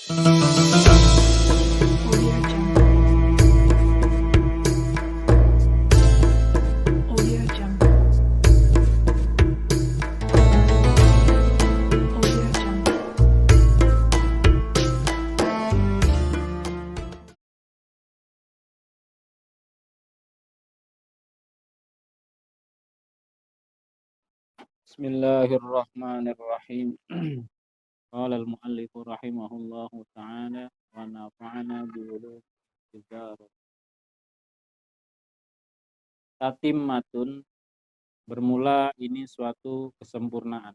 Audio Jungle. Audio Jungle. Audio Jungle. Bismillahirrahmanirrahim. Qala al-muallif rahimahullahu ta'ala wa nafa'ana bi ulum kitab. Tatimmatun, bermula ini suatu kesempurnaan.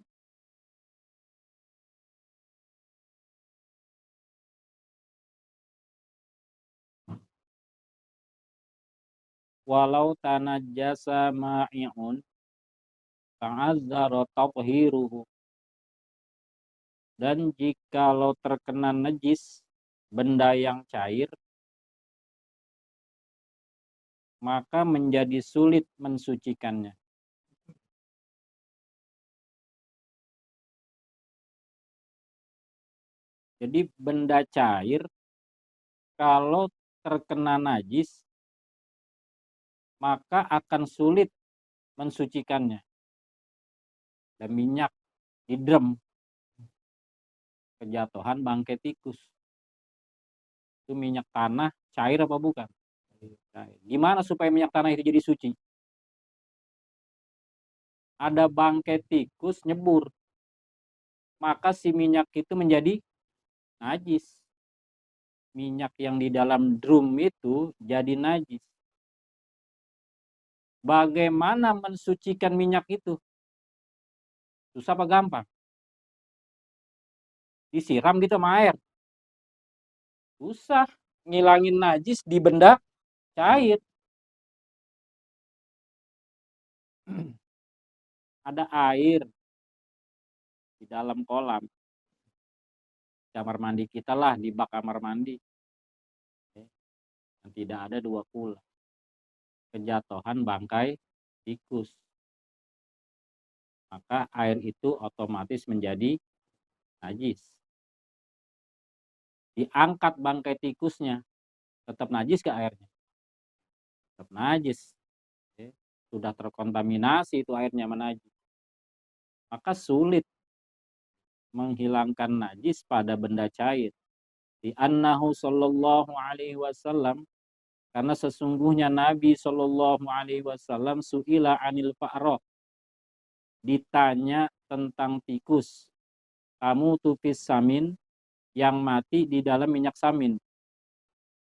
Walau tanajjasa ma'i'un ta'azzara tathiruhu. Dan jikalau terkena najis benda yang cair, maka menjadi sulit mensucikannya. Jadi benda cair kalau terkena najis maka akan sulit mensucikannya. Dan minyak di drum, kejatuhan bangkai tikus, itu minyak tanah cair apa bukan? Gimana supaya minyak tanah itu jadi suci? Ada bangkai tikus nyebur, maka si minyak itu menjadi najis. Minyak yang di dalam drum itu jadi najis. Bagaimana mensucikan minyak itu? Susah apa gampang? Disiram gitu sama air. Susah. Ngilangin najis di benda cair. Ada air di dalam kolam. Kamar mandi kita lah, di bak kamar mandi. Tidak ada dua pula. Kejatuhan bangkai tikus. Maka air itu otomatis menjadi najis. Diangkat bangkai tikusnya, tetap najis ke airnya? Tetap najis. Sudah terkontaminasi itu airnya menajis. Maka sulit menghilangkan najis pada benda cair. Di annahu sallallahu alaihi wasallam, karena sesungguhnya Nabi sallallahu alaihi wasallam su'ila anil fa'rah, ditanya tentang tikus. Kamu tupis samin, yang mati di dalam minyak samin.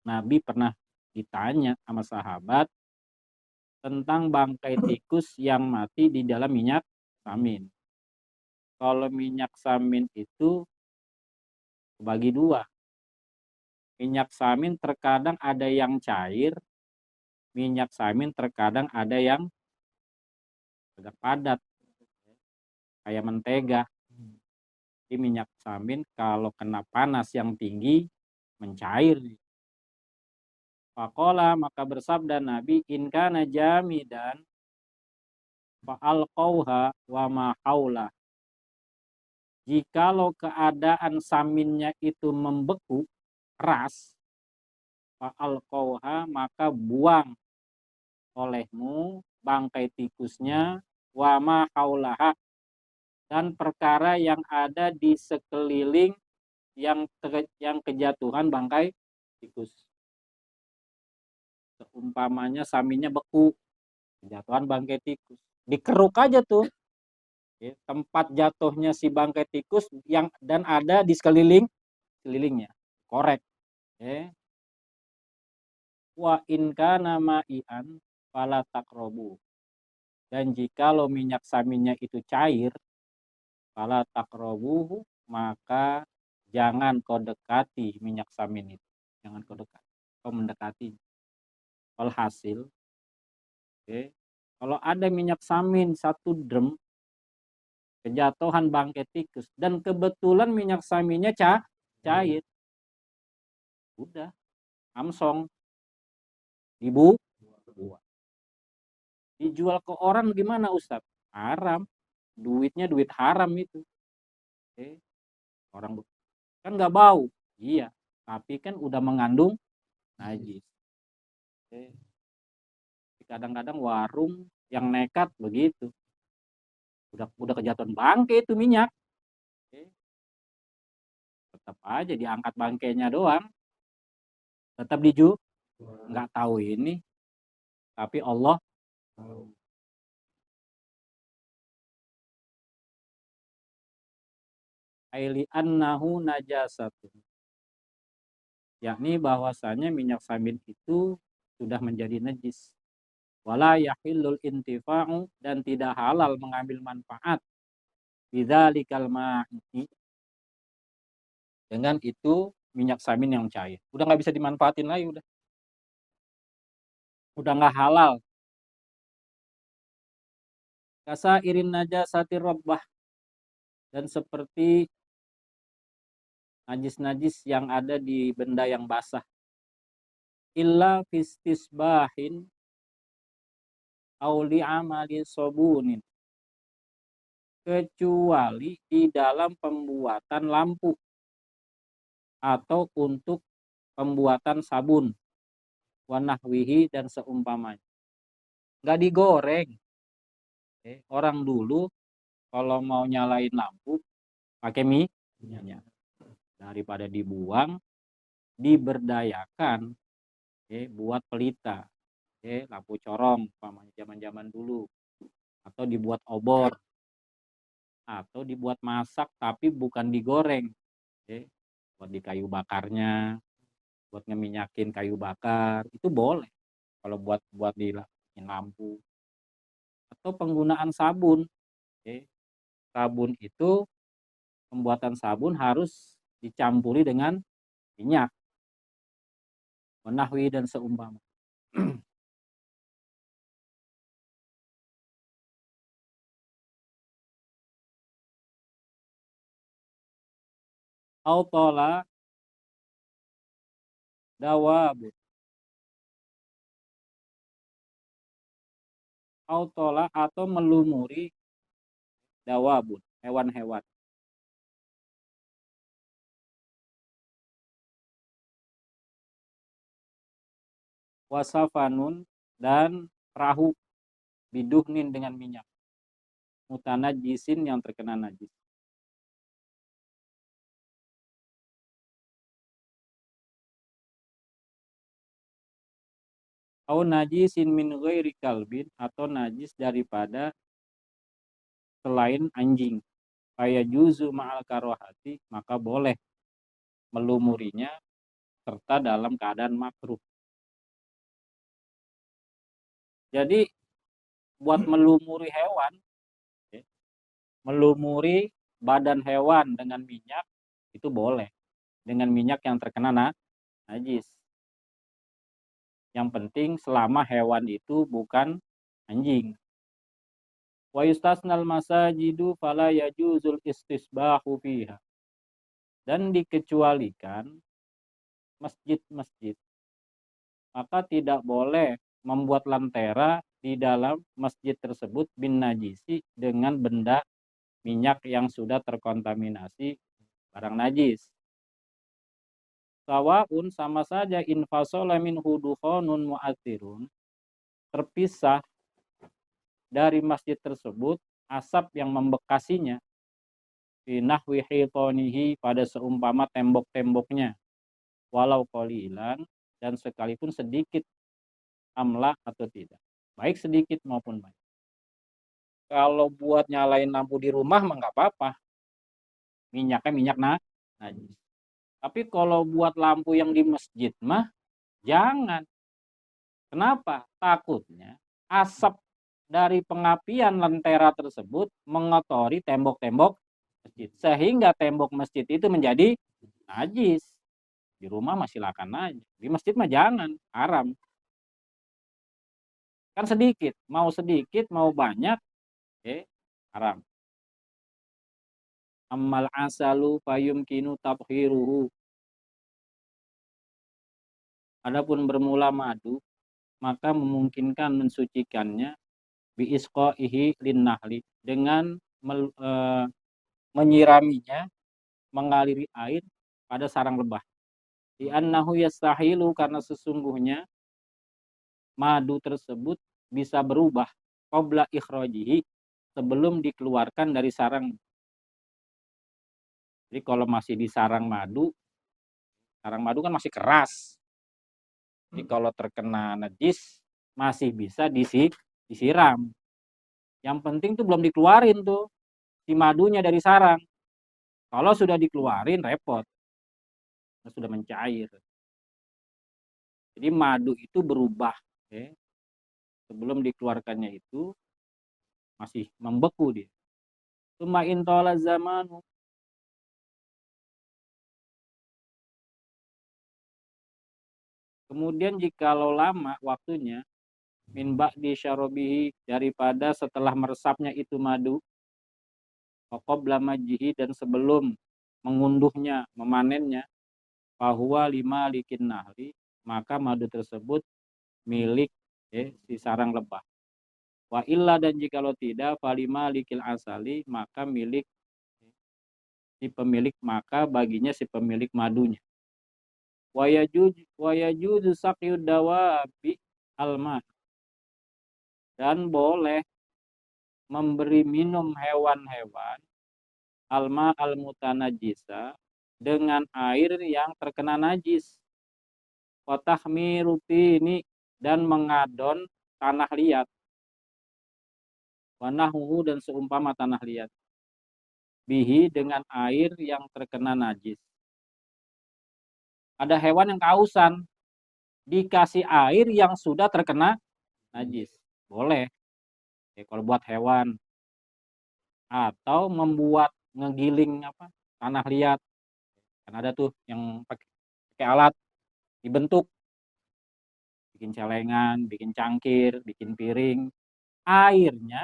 Nabi pernah ditanya sama sahabat tentang bangkai tikus yang mati di dalam minyak samin. Kalau minyak samin itu bagi dua. Minyak samin terkadang ada yang cair, minyak samin terkadang ada yang agak padat, kayak mentega. Di minyak samin kalau kena panas yang tinggi mencair. Faqala, maka bersabda Nabi, in kana jamidan fa'alqauha wa ma haula. Jikalau keadaan saminnya itu membeku, keras, fa'alqauha, maka buang olehmu bangkai tikusnya, wa ma haulaha, dan perkara yang ada di sekeliling yang kejatuhan bangkai tikus. Seumpamanya saminnya beku, kejatuhan bangkai tikus, dikeruk aja tuh tempat jatuhnya si bangkai tikus yang dan ada di sekelilingnya, korek. Wa in kana ma'ian fala taqrabu, dan jikalau minyak saminnya itu cair, fala taqrabuhu, maka jangan kau dekati minyak samin itu. Jangan kau dekati, kau mendekati. Walhasil, kalau ada minyak samin satu drum, kejatuhan bangkai tikus, dan kebetulan minyak saminnya cair, udah, amsong, buang. Dijual ke orang gimana Ustadz? Haram. Duitnya duit haram itu. Orang kan nggak bau, Iya, tapi kan udah mengandung najis. Kadang-kadang warung yang nekat begitu. Udah kejatuhan bangke itu minyak. Tetap aja diangkat bangkainya doang. Tetap nggak tahu ini. Tapi Allah tahu. Aili annahu najasatun. Yakni bahwasanya minyak samin itu sudah menjadi najis. Wala yahillul intifa'u, dan tidak halal mengambil manfaat bidzalikal ma'i, dengan itu minyak samin yang cair. Udah nggak bisa dimanfaatin lagi, udah nggak halal. Kasa irin najasati rabbah, dan seperti najis-najis yang ada di benda yang basah. Illa fistisbahin auli amali sobunin, kecuali di dalam pembuatan lampu atau untuk pembuatan sabun, wanahwihi, dan seumpamanya. Nggak digoreng. Orang dulu kalau mau nyalain lampu pakai minyak, daripada dibuang, diberdayakan buat pelita, lampu corong umpamanya zaman-zaman dulu, atau dibuat obor, atau dibuat masak tapi bukan digoreng, buat di kayu bakarnya, buat ngeminyakin kayu bakar, itu boleh kalau buat di lampu. Atau penggunaan sabun, sabun itu, pembuatan sabun harus dicampuri dengan minyak, menahwi, dan seumpama. Autola dawab, autola atau melumuri dawabun, hewan-hewan. Wasafanun, dan perahu, biduhnin, dengan minyak, mutanajisin, yang terkena najis. Au najisin min ghairi kalbin, atau najis daripada selain anjing. Faya juzu ma'al karohati, maka boleh melumurinya serta dalam keadaan makruh. Jadi buat melumuri hewan, melumuri badan hewan dengan minyak, itu boleh, dengan minyak yang terkena najis. Yang penting selama hewan itu bukan anjing. Wa yustasnal masajidu fala yajuzul istisbahu fiha, dan dikecualikan masjid-masjid, maka tidak boleh membuat lentera di dalam masjid tersebut bin najisi, dengan benda minyak yang sudah terkontaminasi barang najis. Sawaun, sama saja, infasola min hudukhonun mu'athirun, terpisah dari masjid tersebut asap yang membekasinya, fi nahwi hitonihi, pada seumpama tembok-temboknya, walau qalilan, dan sekalipun sedikit, amla, atau tidak, baik sedikit maupun banyak. Kalau buat nyalain lampu di rumah mah nggak apa-apa, minyaknya minyak najis. Tapi kalau buat lampu yang di masjid mah jangan. Kenapa? Takutnya asap dari pengapian lentera tersebut mengotori tembok-tembok masjid, sehingga tembok masjid itu menjadi najis. Di rumah mah silakan aja, di masjid mah jangan, haram. Kan sedikit mau banyak, haram. Ammal asalu fayumkinu tabkhiruhu, adapun bermula madu, maka memungkinkan mensucikannya, biisqaihi linnahli, dengan menyiraminya, mengaliri air pada sarang lebah. Li'annahu yastahilu, karena sesungguhnya madu tersebut bisa berubah qabla ikhrajihi, sebelum dikeluarkan dari sarang. Jadi kalau masih di sarang madu kan masih keras. Jadi kalau terkena najis masih bisa disiram. Yang penting tuh belum dikeluarin tuh si madunya dari sarang. Kalau sudah dikeluarin repot, sudah mencair. Jadi madu itu berubah, ya. Sebelum dikeluarkannya itu masih membeku dia. Tsumma intola zamanu, kemudian jikalau lama waktunya, min ba'di syarobihi, daripada setelah meresapnya itu madu, qabla majjihi, dan sebelum mengunduhnya, memanennya, fahuwa lima likin nahri, maka madu tersebut milik si sarang lebah. Wa illa, dan jikalau tidak, falima likil asali, maka milik si pemilik, maka baginya si pemilik madunya. Wa yajuzu saqyud dawabi alma, dan boleh memberi minum hewan-hewan alma almutanajisa, dengan air yang terkena najis. Wa tahmiru ini, dan mengadon tanah liat. Wa nahwu, dan seumpama tanah liat. Bihi, dengan air yang terkena najis. Ada hewan yang kehausan, dikasih air yang sudah terkena najis, boleh. Kalau buat hewan, atau membuat ngegiling tanah liat, kan ada tuh yang pakai alat dibentuk, bikin celengan, bikin cangkir, bikin piring, airnya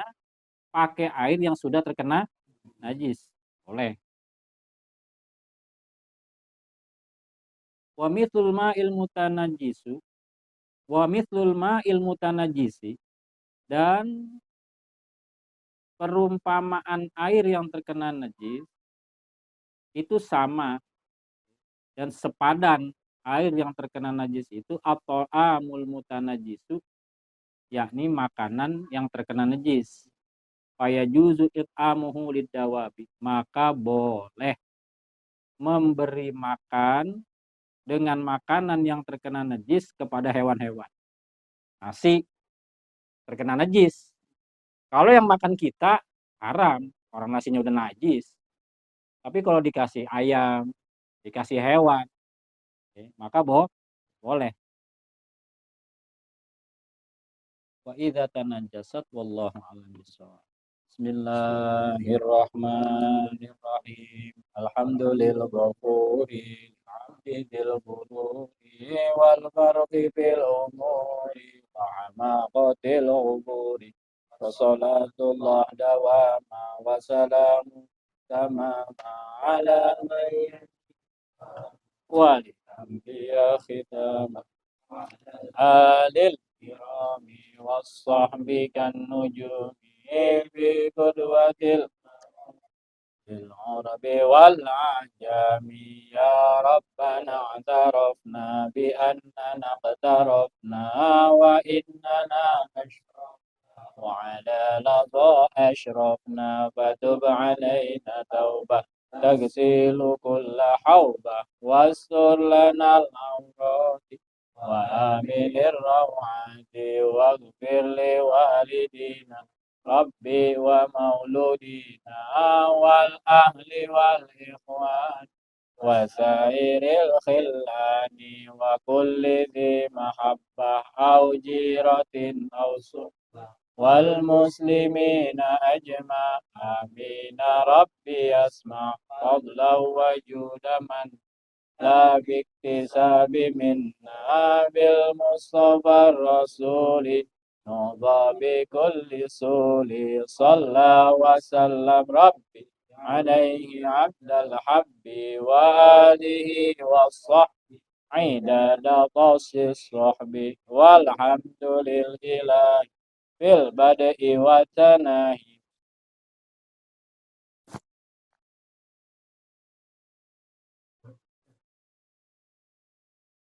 pakai air yang sudah terkena najis, boleh. Wa mithlul ma'il mutanajjisu, wa mithlul ma'il mutanajjisi, dan perumpamaan air yang terkena najis itu sama dan sepadan air yang terkena najis itu atau amul mutanajjisu, yakni makanan yang terkena najis. Faya juzu it'amuhu liddawabi, maka boleh memberi makan dengan makanan yang terkena najis kepada hewan-hewan. Nasi terkena najis, kalau yang makan kita haram, orang nasinya udah najis. Tapi kalau dikasih ayam, dikasih hewan, maka boleh. Wa idza tanajjasat wallahu a'lam bissawab. Bismillahirrahmanirrahim. Alhamdulillahil ghafuri abdil ghururi wal barqi bil umuri wa amaqatil uburi. Wassalatullah dawama wa salamu tamama ala wali anbiya khitama alil kirami wassahbi kan nujumi fi qudwatil العرب والعجم يا ربنا اعترفنا بأننا اقترفنا وإننا أشرفنا وعلى لظى أشرفنا فتب علينا توبة تغسل كل حوبة واستر لنا العورات وآمن الروعات واغفر لوالدينا ربي ومولودينا والأهل والإخوان وسائر الخلان وكل ذي محبة أو جيرة أو صحبة والمسلمين أجمع آمين ربي أسمع فضلا وجود من لا باكتساب منا بالمصطفى الرسول نوضى بكل سول صلى وسلم ربي عليه عبد الحب وآله والصحب عدد طش الصحب والحمد لله في البدء والتناهي